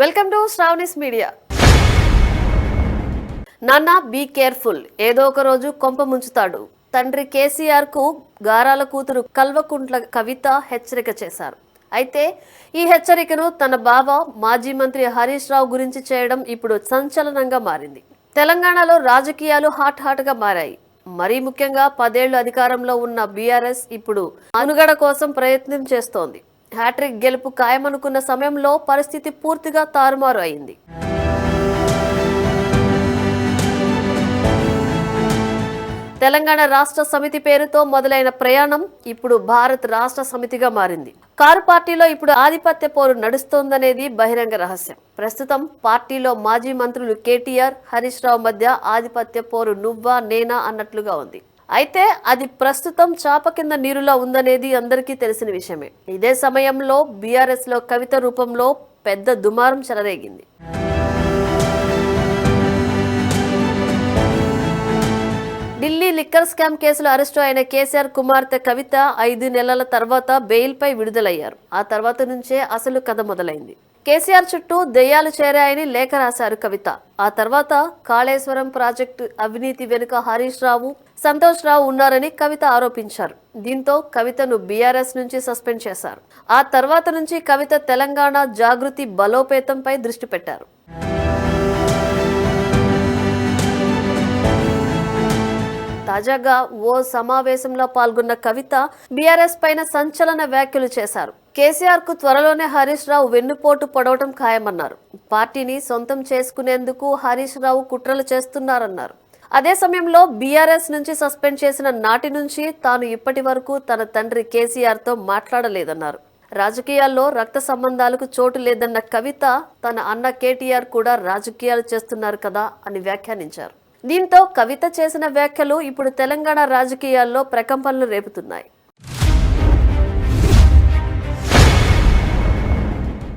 Welcome to Sravani's media. నాన్న be careful, ఏదో ఒక రోజు కొంప ముంచుతాడు. తండ్రి కేసీఆర్ కు గారాల కూతురు కల్వకుంట్ల కవిత హెచ్చరిక చేశారు. అయితే ఈ హెచ్చరికను తన బావ మాజీ మంత్రి హరీష్ రావు గురించి చేయడం ఇప్పుడు సంచలనంగా మారింది. తెలంగాణలో రాజకీయాలు హాట్ గా మారాయి. మరీ ముఖ్యంగా 10 ఏళ్లు అధికారంలో ఉన్న బీఆర్ఎస్ ఇప్పుడు మనుగడ కోసం ప్రయత్నం చేస్తోంది. హ్యాట్రిక్ గెలుపు ఖాయమనుకున్న సమయంలో పరిస్థితి పూర్తిగా తారుమారు అయింది. తెలంగాణ రాష్ట్ర సమితి పేరుతో మొదలైన ప్రయాణం ఇప్పుడు భారత్ రాష్ట్ర సమితిగా మారింది. కారు పార్టీలో ఇప్పుడు ఆధిపత్య పోరు నడుస్తోందనేది బహిరంగ రహస్యం. ప్రస్తుతం పార్టీలో మాజీ మంత్రులు కేటీఆర్, హరీష్ రావు మధ్య ఆధిపత్య పోరు నువ్వా నేనా అన్నట్లుగా ఉంది. అయితే అది ప్రస్తుతం చాప కింద నీరులా ఉందనేది అందరికీ తెలిసిన విషయమే. ఇదే సమయంలో బీఆర్ఎస్ లో కవిత రూపంలో పెద్ద దుమారం చెలరేగింది. ఢిల్లీ లిక్కర్ స్కామ్ కేసులో అరెస్టు అయిన కేసీఆర్ కుమార్తె కవిత 5 నెలల తర్వాత బెయిల్ పై విడుదలయ్యారు. ఆ తర్వాత నుంచే అసలు కథ మొదలైంది. కేసీఆర్ చుట్టూ దెయ్యాలు చేరాయని లేఖ రాశారు కవిత. ఆ తర్వాత కాళేశ్వరం ప్రాజెక్టు అవినీతి వెనుక హరీష్ రావు, సంతోష్ రావు ఉన్నారని కవిత ఆరోపించారు. దీంతో కవితను బీఆర్ఎస్ నుంచి సస్పెండ్ చేశారు. ఆ తర్వాత నుంచి కవిత తెలంగాణ జాగృతి బలోపేతంపై దృష్టి పెట్టారు. తాజాగా ఓ సమావేశంలో పాల్గొన్న కవిత బీఆర్ఎస్ పైన సంచలన వ్యాఖ్యలు చేశారు. కేసీఆర్ కు త్వరలోనే హరీష్ రావు వెన్నుపోటు పొడవటం ఖాయమన్నారు. పార్టీని సొంతం చేసుకునేందుకు హరీష్ రావు కుట్రలు చేస్తున్నారన్నారు. అదే సమయంలో బీఆర్ఎస్ నుంచి సస్పెండ్ చేసిన నాటి నుంచి తాను ఇప్పటి వరకు తన తండ్రి కేసీఆర్ తో మాట్లాడలేదన్నారు. రాజకీయాల్లో రక్త సంబంధాలకు చోటు లేదన్న కవిత తన అన్న కేటీఆర్ కూడా రాజకీయాలు చేస్తున్నారు కదా అని వ్యాఖ్యానించారు. దీంతో కవిత చేసిన వ్యాఖ్యలు ఇప్పుడు తెలంగాణ రాజకీయాల్లో ప్రకంపనలు రేపుతున్నాయి.